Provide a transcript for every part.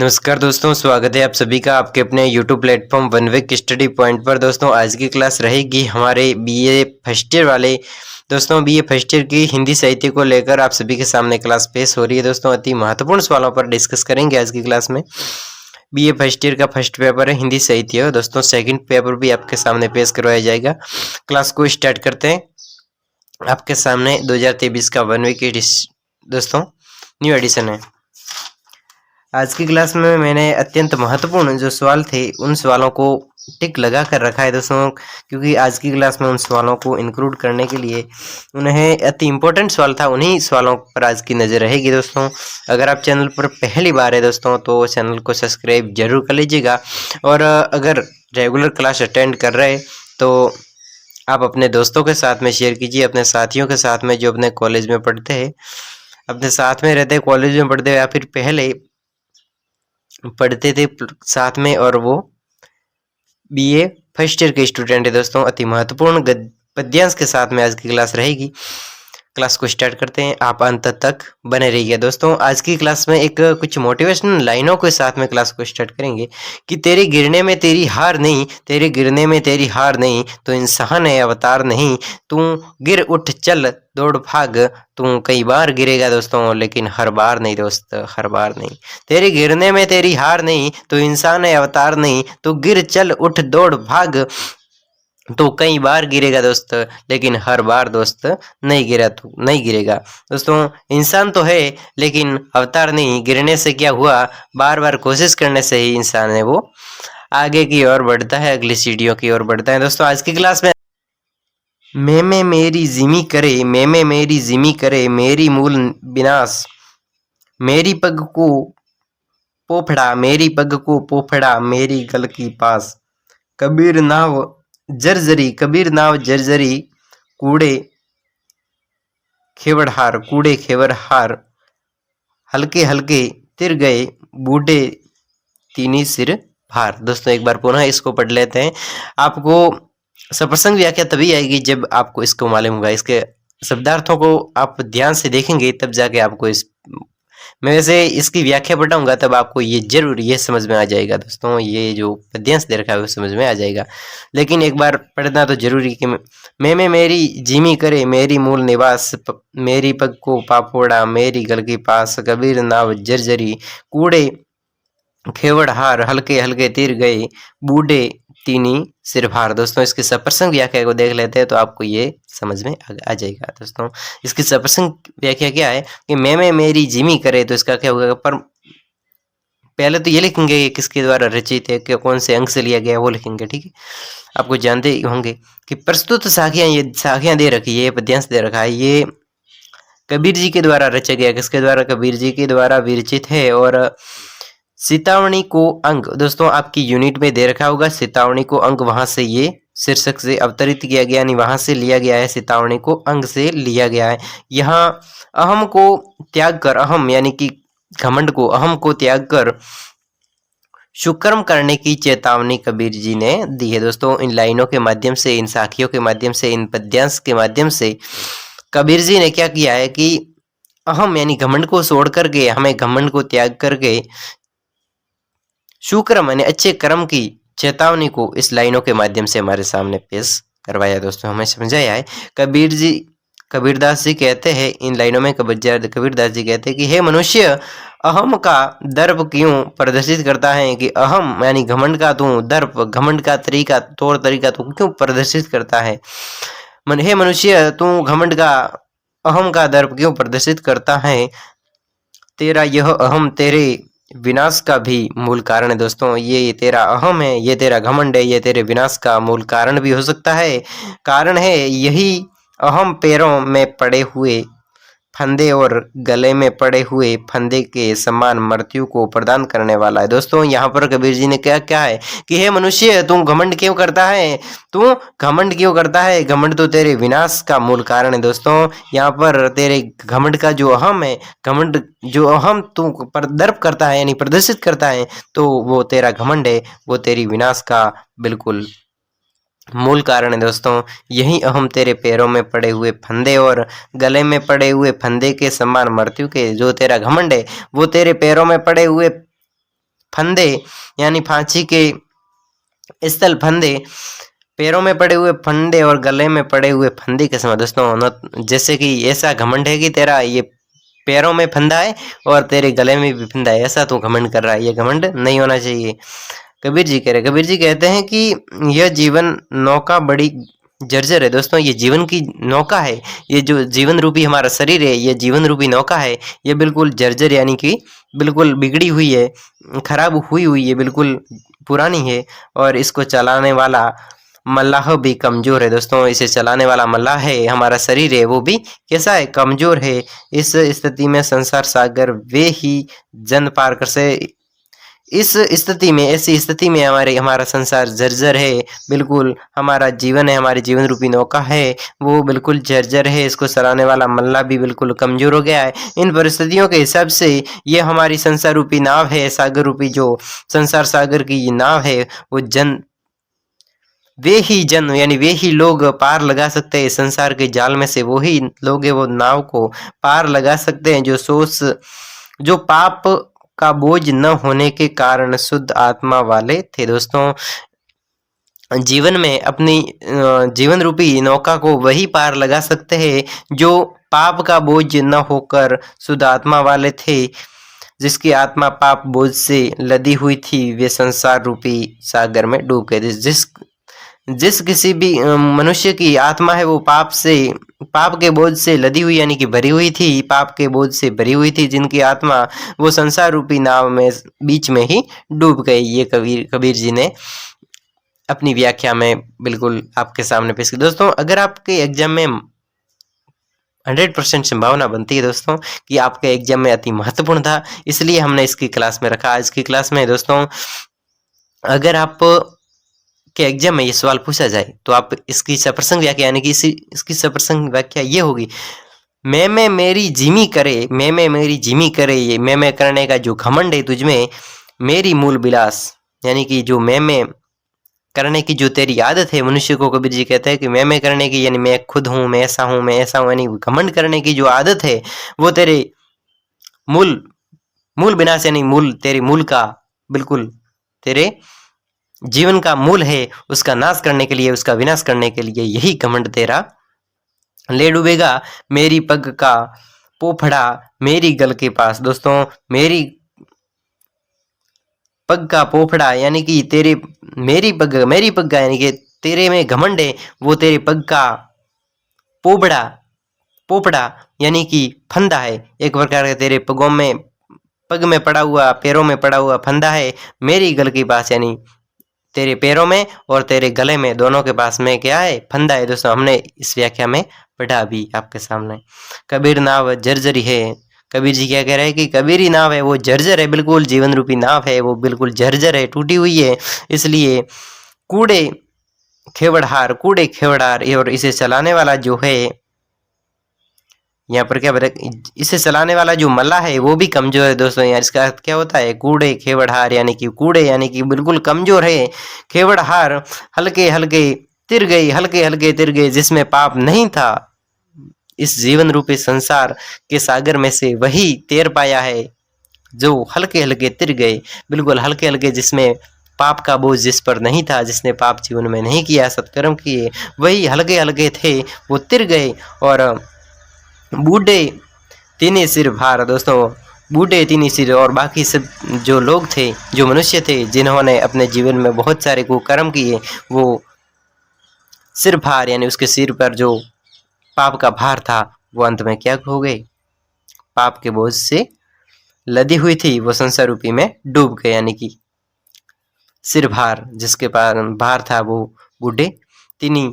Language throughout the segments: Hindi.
नमस्कार दोस्तों, स्वागत है आप सभी का आपके अपने YouTube platform one week study point पर। दोस्तों आज की क्लास रहेगी हमारे बीए फर्स्ट ईयर वाले दोस्तों बीए फर्स्ट ईयर की हिंदी साहित्य को लेकर आप सभी के सामने क्लास पेश हो रही है। दोस्तों अति महत्वपूर्ण सवालों पर डिस्कस करेंगे आज की क्लास में। बीए फर्स्ट ईयर का फर्स्ट पेपर है हिंदी साहित्य। दोस्तों सेकंड पेपर भी आपके सामने पेश करवाया जाएगा। क्लास को स्टार्ट करते हैं। आपके सामने 2023 का वन वीक दोस्तों न्यू एडिशन है। आज की क्लास में मैंने अत्यंत महत्वपूर्ण जो सवाल थे उन सवालों को टिक लगा कर रखा है दोस्तों, क्योंकि आज की क्लास में उन सवालों को इंक्लूड करने के लिए उन्हें अति इम्पोर्टेंट सवाल था, उन्हीं सवालों पर आज की नज़र रहेगी। दोस्तों अगर आप चैनल पर पहली बार है दोस्तों तो चैनल को सब्सक्राइब जरूर कर लीजिएगा, और अगर रेगुलर क्लास अटेंड कर रहे तो आप अपने दोस्तों के साथ में शेयर कीजिए, अपने साथियों के साथ में जो अपने कॉलेज में पढ़ते हैं, अपने साथ में रहते हैं, कॉलेज में पढ़ते हैं या फिर पहले पढ़ते थे साथ में, और वो बीए फर्स्ट ईयर के स्टूडेंट है। दोस्तों अति महत्वपूर्ण पद्यांश के साथ में आज की क्लास रहेगी। क्लास को स्टार्ट करते हैं, आप अंत तक बने रहिए। दोस्तों आज की क्लास में एक कुछ मोटिवेशनल लाइनों के साथ में क्लास को स्टार्ट करेंगे कि तेरे गिरने में तेरी हार नहीं, तेरे गिरने में तेरी हार नहीं, तो इंसान है अवतार नहीं, तू गिर उठ चल दौड़ भाग, तू कई बार गिरेगा दोस्तों लेकिन हर बार नहीं दोस्त, हर बार नहीं। तेरे गिरने में तेरी हार नहीं, तो इंसान है अवतार नहीं, तू गिर चल उठ दौड़ भाग, तो कई बार गिरेगा दोस्त लेकिन हर बार दोस्त नहीं गिरा, तू नहीं गिरेगा। दोस्तों इंसान तो है लेकिन अवतार नहीं, गिरने से क्या हुआ, बार बार कोशिश करने से ही इंसान है वो आगे की ओर बढ़ता है, अगली सीढ़ियों की ओर बढ़ता है। दोस्तों आज की क्लास में मैं मेरी जिमी करे, मैं मेरी जिमी करे, मेरी मूल विनाश, मेरी पग को पोफड़ा, मेरी पग को पोफड़ा, मेरी गल की पास, कबीर नाव जर्जरी, कबीर नाव जर्जरी, कूड़े खेवड़हार, कूड़े खेवड़हार, हल्के हल्के तिर गए बूढ़े तीनी सिर भार। दोस्तों एक बार पुनः इसको पढ़ लेते हैं। आपको सप्रसंग व्याख्या तभी आएगी जब आपको इसको मालूम होगा, इसके शब्दार्थों को आप ध्यान से देखेंगे तब जाके आपको इस मैं वैसे इसकी व्याख्या पढ़ाऊंगा तब आपको ये जरूर ये समझ में आ जाएगा। दोस्तों ये जो पद्यांश दे रखा है वो समझ में आ जाएगा, लेकिन एक बार पढ़ना तो जरूरी कि मैं मेरी जिमी करे, मेरी मूल निवास, मेरी पग को पापोड़ा, मेरी गल के पास, कबीर नाव जर्जरी, कूड़े खेवड़हार, हल्के हल्के तीर गए बूढ़े तीनी सिरभार। दोस्तों इसकी सप्रसंग व्याख्या को देख लेते हैं तो आपको ये समझ में आ जाएगा। दोस्तों इसकी सप्रसंग व्याख्या क्या है कि मैं मेरी जिमी करे, तो इसका क्या होगा, पर पहले तो ये लिखेंगे कि किसके द्वारा रचित है, कि कौन से अंग से लिया गया है वो लिखेंगे, ठीक है। आपको जानते होंगे कि प्रस्तुत साखियां, ये साखियां दे रखी है, ये पद्यांश दे रखा है, ये कबीर जी के द्वारा रचा गया। किसके द्वारा, कबीर जी के द्वारा विरचित है। और सीतावनी को अंग, दोस्तों आपकी यूनिट में दे रखा होगा सीतावनी को अंग, वहां से ये शीर्षक से अवतरित किया गया, यानी वहां से लिया गया है, सीतावनी को अंग से लिया गया है। यहाँ अहम को त्याग कर, अहम यानी कि घमंड को, अहम को त्याग कर सुकर्म करने की चेतावनी कबीर जी ने दी है। दोस्तों इन लाइनों के माध्यम से, इन साखियों के माध्यम से, इन पद्यांश के माध्यम से कबीर जी ने क्या किया है कि अहम यानी घमंड को छोड़ करके, हमें घमंड को त्याग करके सुकर्म यानी अच्छे कर्म की चेतावनी को इस लाइनों के माध्यम से हमारे सामने पेश करवाया। दोस्तों हमें समझाया है। कबीरदास जी कहते हैं इन लाइनों में, कबीरदास जी कहते हैं कि हे मनुष्य, अहम का दर्प क्यों प्रदर्शित करता है, कि अहम यानी घमंड का तू दर्प, घमंड का तरीका, तौर तरीका तू क्यों प्रदर्शित करता है। हे मनुष्य तू घमंड का, अहम का दर्प क्यों प्रदर्शित करता है, तेरा यह अहम तेरे विनाश का भी मूल कारण है। दोस्तों ये तेरा अहम है, ये तेरा घमंड है, ये तेरे विनाश का मूल कारण भी हो सकता है। कारण है यही अहम पैरों में पड़े हुए फंदे और गले में पड़े हुए फंदे के समान मृत्यु को प्रदान करने वाला है। दोस्तों यहाँ पर कबीर जी ने क्या है कि हे मनुष्य तू घमंड क्यों करता है, तू घमंड क्यों करता है, घमंड तो तेरे विनाश का मूल कारण है। दोस्तों यहाँ पर तेरे घमंड का जो अहम है, घमंड जो अहम तू दर्प करता है यानी प्रदर्शित करता है, तो वो तेरा घमंड है, वो तेरी विनाश का बिल्कुल मूल कारण है। दोस्तों यही अहम तेरे पैरों में पड़े हुए फंदे और गले में पड़े हुए फंदे के समान मृत्यु के, जो तेरा घमंड है वो तेरे पैरों में पड़े हुए फंदे यानी फांसी के स्थल फंदे, पैरों में पड़े हुए फंदे और गले में पड़े हुए फंदे के समान। दोस्तों जैसे कि ऐसा घमंड है कि तेरा ये पैरों में फंदा है और तेरे गले में भी फंदा है, ऐसा तू घमंड कर रहा है, ये घमंड नहीं होना चाहिए। कबीर जी कह रहे, कबीर जी कहते हैं कि यह जीवन नौका बड़ी जर्जर है। दोस्तों ये जीवन की नौका है, ये जो जीवन रूपी हमारा शरीर है, ये जीवन रूपी नौका है, ये बिल्कुल जर्जर यानी कि बिल्कुल बिगड़ी हुई है, खराब हुई हुई है, बिल्कुल पुरानी है, और इसको चलाने वाला मल्लाह भी कमजोर है। दोस्तों इसे चलाने वाला मल्लाह है, हमारा शरीर है, वो भी कैसा है, कमजोर है। इस स्थिति में संसार सागर वे ही जन पार कर से, इस स्थिति में, ऐसी स्थिति में हमारा संसार जर्जर है, बिल्कुल हमारा जीवन है, हमारी जीवन रूपी नौका है, वो बिल्कुल जर्जर है, इसको चलाने वाला मल्ला भी बिल्कुल कमजोर हो गया है। इन परिस्थितियों के हिसाब से ये हमारी संसार रूपी नाव है, सागर रूपी जो संसार सागर की ये नाव है, वो वे ही जन यानी वे ही लोग पार लगा सकते हैं संसार के जाल में से, वो ही लोग वो नाव को पार लगा सकते हैं जो पाप का बोझ न होने के कारण शुद्ध आत्मा वाले थे। दोस्तों जीवन में अपनी जीवन रूपी नौका को वही पार लगा सकते हैं जो पाप का बोझ न होकर शुद्ध आत्मा वाले थे, जिसकी आत्मा पाप बोझ से लदी हुई थी, वे संसार रूपी सागर में डूब गए थे। जिस किसी भी मनुष्य की आत्मा है वो पाप के बोझ से लदी हुई यानी कि भरी हुई थी, पाप के बोझ से भरी हुई थी, जिनकी आत्मा वो संसार रूपी नाव में बीच में ही डूब गई। ये कबीर जी ने अपनी व्याख्या में बिल्कुल आपके सामने पेश की। दोस्तों अगर आपके एग्जाम में 100% संभावना बनती है दोस्तों कि आपके एग्जाम में अति महत्वपूर्ण था, इसलिए हमने इसकी क्लास में रखा। आज की क्लास में दोस्तों अगर आप के एग्जाम में ये सवाल पूछा जाए तो आप इसकी सप्रसंग व्याख्या यानी कि इसकी सप्रसंग व्याख्या ये होगी, मैं मेरी जिमी करे, मैं मेरी जिमी करे, ये मैं करने का जो घमंड है तुझमें, मेरी मूल विलास यानी कि जो मैं करने की जो तेरी आदत है, मनुष्य को कबीर जी कहते हैं कि मैं करने की यानी मैं खुद हूँ, मैं ऐसा हूँ, मैं ऐसा हूँ, यानी घमंड करने की जो आदत है वो तेरे मूल विनाश यानी तेरे मूल का बिल्कुल तेरे जीवन का मूल है, उसका नाश करने के लिए, उसका विनाश करने के लिए यही घमंड तेरा ले डूबेगा। मेरी पग का पोफड़ा मेरी गल के पास। दोस्तों मेरी पग का पोफड़ा यानी कि मेरी पग का यानी कि तेरे में घमंड है, वो तेरे पग का पोपड़ा यानी कि फंदा है, एक प्रकार का तेरे पग में पड़ा हुआ, पैरों में पड़ा हुआ फंदा है, मेरी गल के पास यानी तेरे पैरों में और तेरे गले में, दोनों के पास में क्या है, फंदा है। दोस्तों हमने इस व्याख्या में पढ़ा भी आपके सामने। कबीर नाव जर्जरी है, कबीर जी क्या कह रहे हैं कि कबीरी नाव है वो जर्जर है, बिल्कुल जीवन रूपी नाव है वो बिल्कुल जर्जर है, टूटी हुई है, इसलिए कूड़े खेवड़हार और इसे चलाने वाला जो है, यहाँ पर क्या बता, इसे चलाने वाला जो मल्ला है वो भी कमजोर है। दोस्तों यार इसका अर्थ क्या होता है, कूड़े खेवड़हार यानी कि कूड़े यानी कि बिल्कुल कमजोर है, खेवड़हार हल्के हल्के तिर गए जिसमें पाप नहीं था। इस जीवन रूपी संसार के सागर में से वही तैर पाया है जो हल्के हल्के तिर गए, बिल्कुल हल्के हल्के, जिसमें पाप का बोझ जिस पर नहीं था, जिसने पाप जीवन में नहीं किया, सत्कर्म किए, वही हल्के हल्के थे, वो तिर गए। और बूढ़े तीन सिर भार। दोस्तों बूढ़े तीन सिर और बाकी सब जो लोग थे, जो मनुष्य थे, जिन्होंने अपने जीवन में बहुत सारे कुकर्म किए, वो सिर भार यानी उसके सिर पर जो पाप का भार था वो अंत में क्या हो गए, पाप के बोझ से लदी हुई थी, वो संसार रूपी में डूब गए, यानी कि सिर भार जिसके पार भार था वो बूढ़े तीनी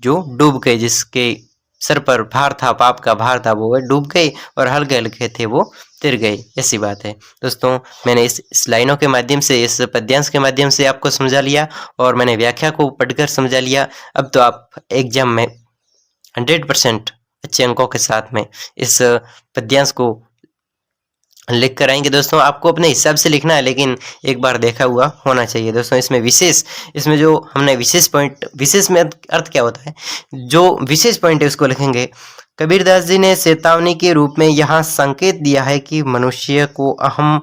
जो डूब गए, जिसके सर पर भार था, पाप का भार था, वो डूब गए, और हल्के हल्के थे वो तिर गए। ऐसी बात है दोस्तों। मैंने इस लाइनों के माध्यम से, इस पद्यांश के माध्यम से आपको समझा लिया और मैंने व्याख्या को पढ़कर समझा लिया। अब तो आप एग्जाम में 100% अच्छे अंकों के साथ में इस पद्यांश को लिख कर आएंगे। दोस्तों आपको अपने हिसाब से लिखना है, लेकिन एक बार देखा हुआ होना चाहिए। दोस्तों इसमें जो हमने विशेष पॉइंट, विशेष में अर्थ क्या होता है, जो विशेष पॉइंट है उसको लिखेंगे। कबीरदास जी ने चेतावनी के रूप में यहाँ संकेत दिया है कि मनुष्य को अहम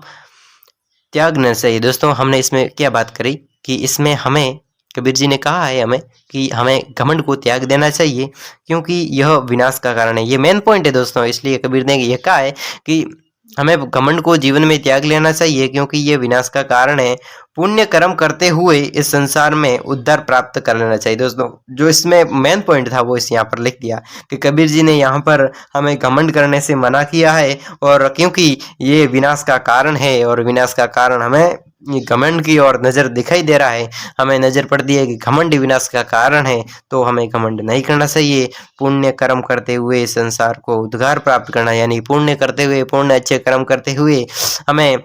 त्यागना चाहिए। दोस्तों हमने इसमें क्या बात करी कि इसमें हमें कबीर जी ने कहा है हमें कि हमें घमंड को त्याग देना चाहिए, क्योंकि यह विनाश का कारण है। ये मेन पॉइंट है दोस्तों, इसलिए कबीर ने यह कहा है कि हमें घमंड को जीवन में त्याग लेना चाहिए, क्योंकि ये विनाश का कारण है। पुण्य कर्म करते हुए इस संसार में उद्धार प्राप्त कर लेना चाहिए। दोस्तों जो इसमें मेन पॉइंट था वो इस यहाँ पर लिख दिया कि कबीर जी ने यहाँ पर हमें घमंड करने से मना किया है, और क्योंकि ये विनाश का कारण है और विनाश का कारण हमें घमंड की ओर नजर दिखाई दे रहा है, हमें नजर पड़ती है कि घमंड विनाश का कारण है, तो हमें घमंड नहीं करना चाहिए। पुण्य कर्म करते हुए संसार को उद्धार प्राप्त करना, यानी पुण्य करते हुए, पुण्य अच्छे कर्म करते हुए हमें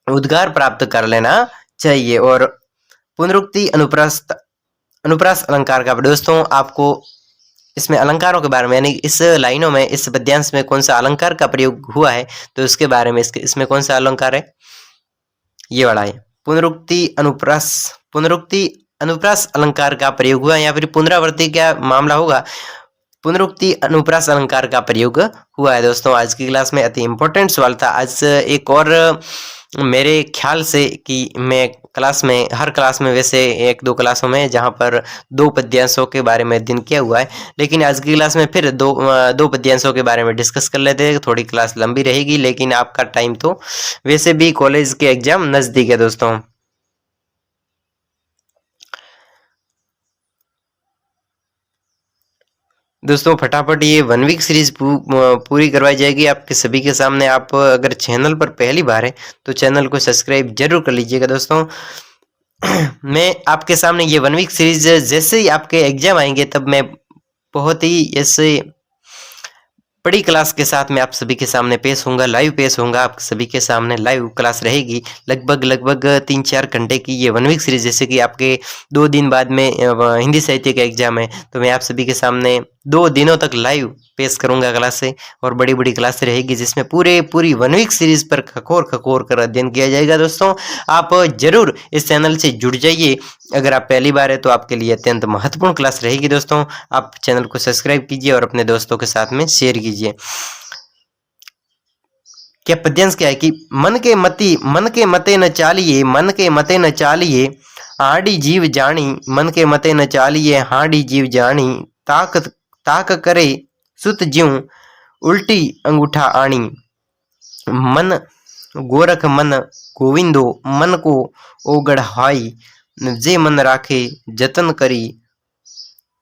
उद्गार प्राप्त कर लेना चाहिए। और पुनरुक्ति अनुप्रास अलंकार का दोस्तों आपको इसमें अलंकारों के बारे में, यानी इस लाइनों में, इस पद्यांश में कौन सा अलंकार का प्रयोग हुआ है, तो इसके बारे में, इसमें कौन सा अलंकार है, ये वाला है। पुनरुक्ति अनुप्रास अलंकार का प्रयोग हुआ, या फिर पुनरावृत्ति का मामला होगा, पुनरुक्ति अनुप्रास अलंकार का प्रयोग हुआ है। दोस्तों आज की क्लास में अति इंपॉर्टेंट सवाल था। आज एक और मेरे ख्याल से कि मैं क्लास में, हर क्लास में वैसे एक दो क्लासों में जहां पर 2 पद्यांशों के बारे में अध्ययन किया हुआ है, लेकिन आज की क्लास में फिर दो पद्यांशों के बारे में डिस्कस कर लेते हैं। थोड़ी क्लास लंबी रहेगी, लेकिन आपका टाइम तो वैसे भी कॉलेज के एग्जाम नजदीक है। दोस्तों फटाफट ये 1 वीक सीरीज पूरी करवाई जाएगी आपके सभी के सामने। आप अगर चैनल पर पहली बार है तो चैनल को सब्सक्राइब जरूर कर लीजिएगा। दोस्तों मैं आपके सामने ये 1 वीक सीरीज, जैसे ही आपके एग्जाम आएंगे तब मैं बहुत ही ऐसे बड़ी क्लास के साथ में आप सभी के सामने पेश होऊंगा, लाइव पेश होऊंगा। आप सभी के सामने लाइव क्लास रहेगी, लगभग 3-4 घंटे की ये 1 वीक सीरीज। जैसे कि आपके 2 दिन बाद में हिंदी साहित्य का एग्जाम है, तो मैं आप सभी के सामने 2 दिनों तक लाइव पेश करूंगा क्लास से, और बड़ी क्लास रहेगी जिसमें पूरी 1 वीक सीरीज पर खकोर कर अध्ययन किया जाएगा। दोस्तों आप जरूर इस चैनल से जुड़ जाइए। अगर आप पहली बार है तो आपके लिए अत्यंत महत्वपूर्ण क्लास रहेगी। दोस्तों आप चैनल को सब्सक्राइब कीजिए और अपने दोस्तों के साथ में शेयर कीजिए। क्या पद्यांश क्या है कि मन के मते न चालिए, मन के मते न चालिए, हाडी जीव जानी, मन के मते न चालिए, हाडी जीव जानी, ताक करे सुत ज्यों उल्टी अंगूठा आनी, मन गोरख मन गोविंदो, मन को ओगढ़ हाई, जे मन राखे जतन करी,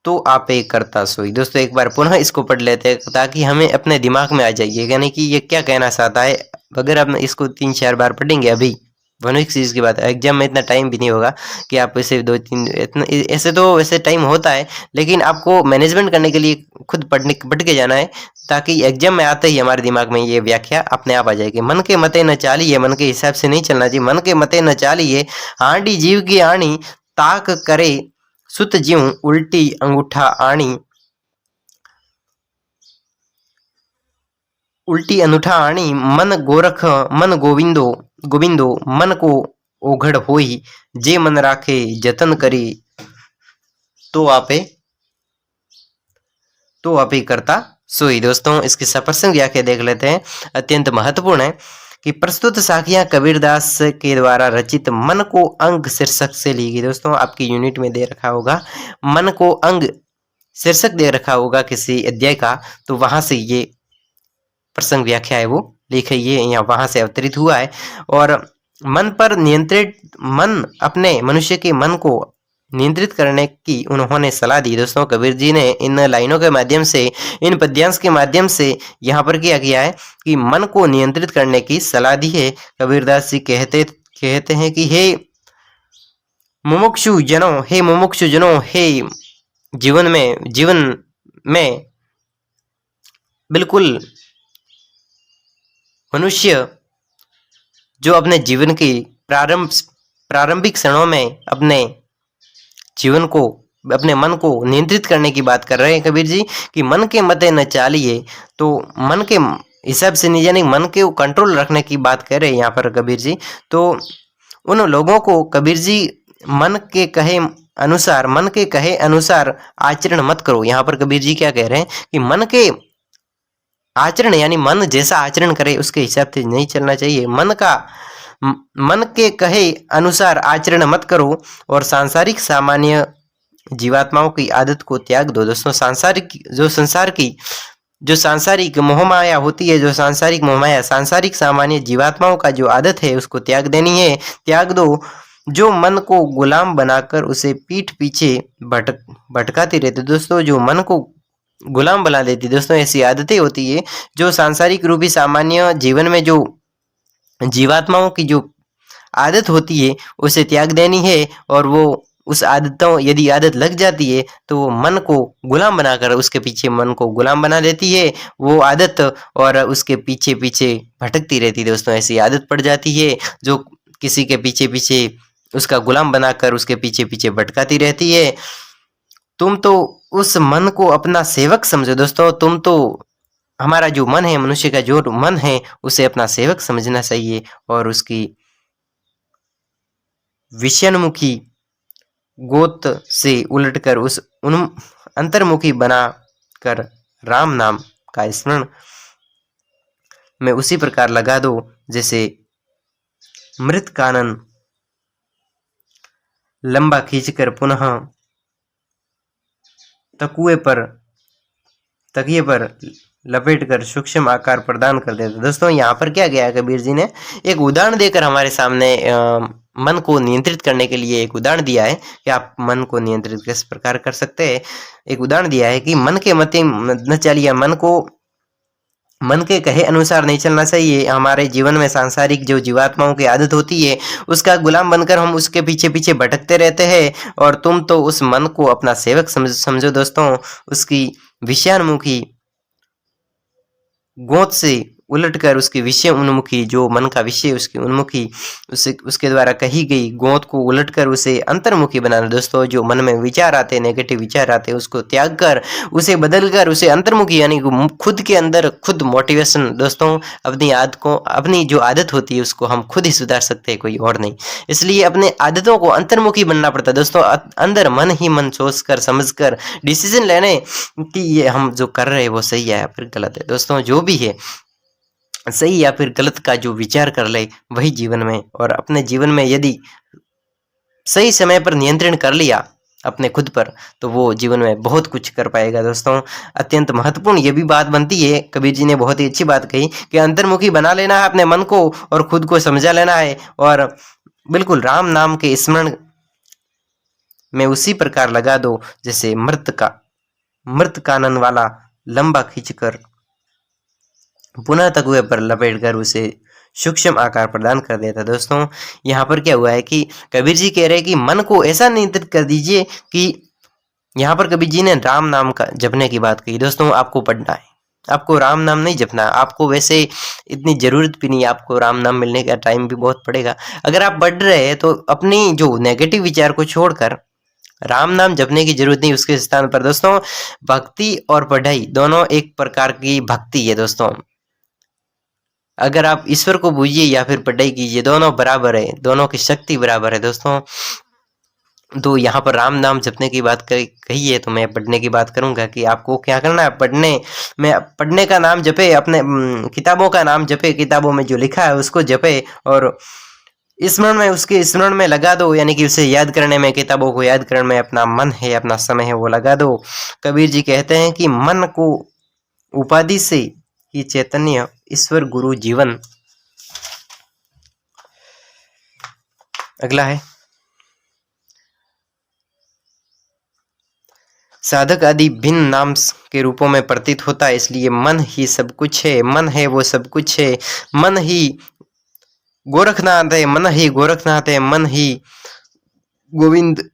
तो आपे करता सोई। दोस्तों एक बार पुनः इसको पढ़ लेते हैं ताकि हमें अपने दिमाग में आ जाइए, यानी कि ये क्या कहना चाहता है। अगर आप इसको 3-4 बार पढ़ेंगे, अभी 1 वीक सीरीज की बात है, एग्जाम में इतना टाइम भी नहीं होगा कि आप इसे 2-3 इतना, ऐसे तो वैसे टाइम होता है, लेकिन आपको मैनेजमेंट करने के लिए खुद पढ़ के जाना है, ताकि एग्जाम में आते ही हमारे दिमाग में ये व्याख्या अपने आप आ जाएगी। मन के मते न चालिए, मन के हिसाब से नहीं चलना चाहिए। मन के मते न चालिए, हांडी जीव की आनी, ताक करे सुत ज्यों उल्टी अंगूठा आनी, उल्टी अंगूठा आनी, मन गोरख मन गोविंदो, मन को ओघड़ होई, जे मन राखे जतन करी, तो आपे करता सोई। दोस्तों इसकी सप्रसंग व्याख्या देख लेते हैं, अत्यंत महत्वपूर्ण है कि प्रस्तुत साखियां कबीरदास के द्वारा रचित मन को अंग शीर्षक से ली गई। दोस्तों आपकी यूनिट में दे रखा होगा मन को अंग शीर्षक दे रखा होगा किसी अध्याय का, तो वहां से ये प्रसंग व्याख्या है वो लिखी, ये यहाँ वहां से अवतरित हुआ है। और मन पर नियंत्रित, मन अपने मनुष्य के मन को नियंत्रित करने की उन्होंने सलाह दी। दोस्तों कबीर जी ने इन लाइनों के माध्यम से, इन पद्यांश के माध्यम से यहाँ पर क्या किया है कि मन को नियंत्रित करने की सलाह दी है। कबीरदास जी कहते हैं कि हे मुमुक्षु जनों, हे जीवन में बिल्कुल मनुष्य जो अपने जीवन की प्रारंभिक क्षणों में अपने जीवन को, अपने मन को नियंत्रित करने की बात कर रहे हैं कबीर जी कि मन के मते न चालिए, तो मन के हिसाब से नहीं, यानी मन के कंट्रोल रखने की बात कर रहे हैं यहाँ पर कबीर जी। तो उन लोगों को कबीर जी मन के कहे अनुसार आचरण मत करो। यहाँ पर कबीर जी क्या कह रहे हैं कि मन के आचरण, यानी मन जैसा आचरण करे उसके हिसाब से नहीं चलना चाहिए। मन का मन के कहे अनुसार आचरण मत करो और सांसारिक सामान्य जीवात्माओं की आदत को त्याग दो। दोस्तों जो सांसारिक मोहमाया होती है, जो सांसारिक मोहमाया सांसारिक सामान्य जीवात्माओं का जो आदत है उसको त्याग देनी है, त्याग दो। जो मन को गुलाम बनाकर उसे पीठ पीछे भटकाती रहती। दोस्तों जो मन को गुलाम बना देती दोस्तों, ऐसी आदतें होती है जो सांसारिक रूपी सामान्य जीवन में जो जीवात्माओं की जो आदत होती है उसे त्याग देनी है। और वो उस आदतों यदि आदत लग जाती है तो वो मन को गुलाम बनाकर उसके पीछे मन को गुलाम बना देती है वो आदत, और उसके पीछे पीछे भटकती रहती है। दोस्तों ऐसी आदत पड़ जाती है जो किसी के पीछे पीछे उसका गुलाम बनाकर उसके पीछे पीछे भटकाती रहती है। तुम तो उस मन को अपना सेवक समझो। दोस्तों तुम तो हमारा जो मन है, मनुष्य का जो मन है उसे अपना सेवक समझना चाहिए और उसकी विषयोन्मुखी गोत से उलटकर उस अंतर्मुखी बना कर राम नाम का स्मरण में उसी प्रकार लगा दो जैसे मृत कानन लंबा खींचकर पुनः तकिए पर लपेटकर सूक्ष्म आकार प्रदान कर देते। दोस्तों यहाँ पर क्या गया कबीर जी ने एक उदाहरण देकर हमारे सामने मन को नियंत्रित करने के लिए एक उदाहरण दिया है कि आप मन को नियंत्रित किस प्रकार कर सकते हैं। एक उदाहरण दिया है कि मन के मते न चलिए, मन के कहे अनुसार नहीं चलना चाहिए। हमारे जीवन में सांसारिक जो जीवात्माओं की आदत होती है उसका गुलाम बनकर हम उसके पीछे पीछे भटकते रहते हैं और तुम तो उस मन को अपना सेवक समझो। दोस्तों उसकी विषयान्मुखी गोद से उलटकर उसकी विषय उन्मुखी, जो मन का विषय उसकी उन्मुखी, उसके द्वारा कही गई गोद को उलटकर उसे अंतर्मुखी बनाना। दोस्तों जो मन में विचार आते हैं, नेगेटिव विचार आते हैं, उसको त्याग कर उसे बदल कर उसे अंतर्मुखी यानी खुद के अंदर खुद मोटिवेशन। दोस्तों अपनी जो आदत होती है उसको हम खुद ही सुधार सकते हैं, कोई और नहीं। इसलिए अपने आदतों को अंतर्मुखी बनना पड़ता है। दोस्तों अंदर मन ही मन सोच कर समझ कर डिसीजन लेने कि ये हम जो कर रहे हैं वो सही है या फिर गलत है। दोस्तों जो भी है सही या फिर गलत का जो विचार कर ले वही जीवन में, और अपने जीवन में यदि सही समय पर नियंत्रण कर लिया अपने खुद पर तो वो जीवन में बहुत कुछ कर पाएगा। दोस्तों अत्यंत महत्वपूर्ण ये भी बात बनती है, कबीर जी ने बहुत ही अच्छी बात कही कि अंतर्मुखी बना लेना है अपने मन को और खुद को समझा लेना है और बिल्कुल राम नाम के स्मरण में उसी प्रकार लगा दो जैसे मृत कानन वाला लंबा खींचकर पुनः तकुए पर लपेटकर उसे सूक्ष्म आकार प्रदान कर देता। दोस्तों यहाँ पर क्या हुआ है कि कबीर जी कह रहे हैं कि मन को ऐसा नियंत्रित कर दीजिए कि यहाँ पर कबीर जी ने राम नाम का जपने की बात कही। दोस्तों आपको पढ़ना है, आपको राम नाम नहीं जपना। आपको वैसे इतनी जरूरत भी नहीं, आपको राम नाम मिलने का टाइम भी बहुत पड़ेगा। अगर आप पढ़ रहे हैं तो अपनी जो नेगेटिव विचार को छोड़कर राम नाम जपने की जरूरत नहीं, उसके स्थान पर दोस्तों भक्ति और पढ़ाई दोनों एक प्रकार की भक्ति है। दोस्तों अगर आप ईश्वर को पूजिए या फिर पढ़ाई कीजिए, दोनों बराबर है, दोनों की शक्ति बराबर है। दोस्तों तो यहाँ पर राम नाम जपने की बात कही है तो मैं पढ़ने की बात करूंगा कि आपको क्या करना है। पढ़ने का नाम जपे, अपने किताबों का नाम जपे, किताबों में जो लिखा है उसको जपे और स्मरण में उसके स्मरण में लगा दो, यानी कि उसे याद करने में, किताबों को याद करने में अपना मन है, अपना समय है वो लगा दो। कबीर जी कहते हैं कि मन को उपाधि से ही चैतन्य ईश्वर गुरु जीवन। अगला है साधक आदि भिन्न नाम के रूपों में प्रतीत होता है, इसलिए मन ही सब कुछ है, मन है वो सब कुछ है, मन ही गोरखनाथ है, मन ही गोरखनाथ है, मन ही गोविंद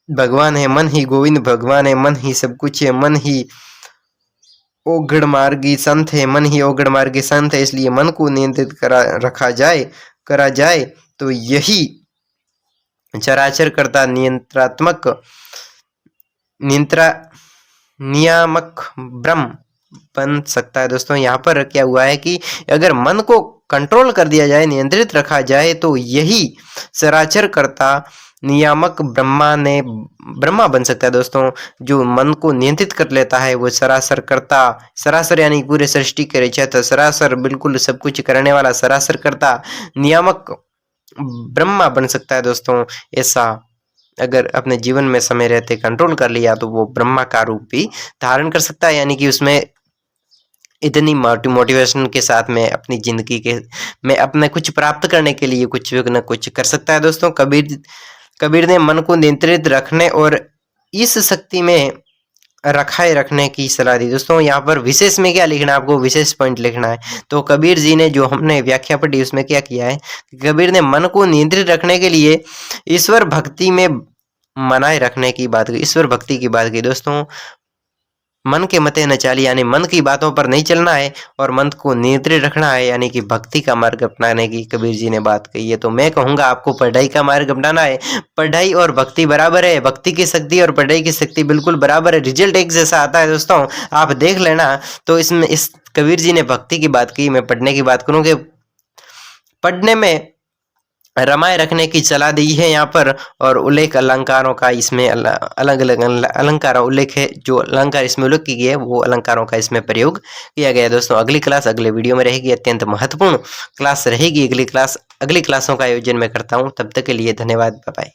भगवान है, मन ही गोविंद भगवान है, मन ही सब कुछ है, मन ही ओगड़ मार्गी संत है, मन ही ओगड़ मार्गी संत है। इसलिए मन को नियंत्रित करा जाए तो यही चराचर करता नियामक ब्रह्म बन सकता है। दोस्तों यहाँ पर क्या हुआ है कि अगर मन को कंट्रोल कर दिया जाए, नियंत्रित रखा जाए तो यही चराचर करता नियामक ब्रह्मा बन सकता है। दोस्तों जो मन को नियंत्रित कर लेता है वो सरासर करता, सरासर यानी पूरे सृष्टि के रचयिता, सरासर बिल्कुल सब कुछ करने वाला, सरासर करता नियामक ब्रह्मा बन सकता है दोस्तों। ऐसा अगर अपने जीवन में समय रहते कंट्रोल कर लिया तो वो ब्रह्मा का रूप भी धारण कर सकता है, यानी कि उसमें इतनी मोटिवेशन के साथ में अपनी जिंदगी के में अपने कुछ प्राप्त करने के लिए कुछ न कुछ कर सकता है दोस्तों। कबीर ने मन को नियंत्रित रखने और इस शक्ति में रखाए रखने की सलाह दी दोस्तों। यहाँ पर विशेष में क्या लिखना है, आपको विशेष पॉइंट लिखना है। तो कबीर जी ने जो हमने व्याख्या पढ़ी उसमें क्या किया है, कबीर ने मन को नियंत्रित रखने के लिए ईश्वर भक्ति में मनाए रखने की बात की, ईश्वर भक्ति की बात की दोस्तों। मन के मते न चाली, यानी मन की बातों पर नहीं चलना है और मन को नियंत्रित रखना है, यानी कि भक्ति का मार्ग अपनाने की कबीर जी ने बात कही है। तो मैं कहूँगा आपको पढ़ाई का मार्ग अपनाना है। पढ़ाई और भक्ति बराबर है, भक्ति की शक्ति और पढ़ाई की शक्ति बिल्कुल बराबर है, रिजल्ट एक जैसा आता है दोस्तों, आप देख लेना। तो इसमें इस कबीर जी ने भक्ति की बात की, मैं पढ़ने की बात करूँ कि पढ़ने में रमाए रखने की सलाह दी है यहाँ पर। और उल्लेख अलंकारों का इसमें अलग अलग अलंकार उल्लेख है, जो अलंकार इसमें उल्लेख की गई है वो अलंकारों का इसमें प्रयोग किया गया है दोस्तों। अगली क्लास अगले वीडियो में रहेगी, अत्यंत महत्वपूर्ण क्लास रहेगी अगली क्लास। अगली क्लासों का आयोजन मैं करता हूँ, तब तक के लिए धन्यवाद, बाय बाय।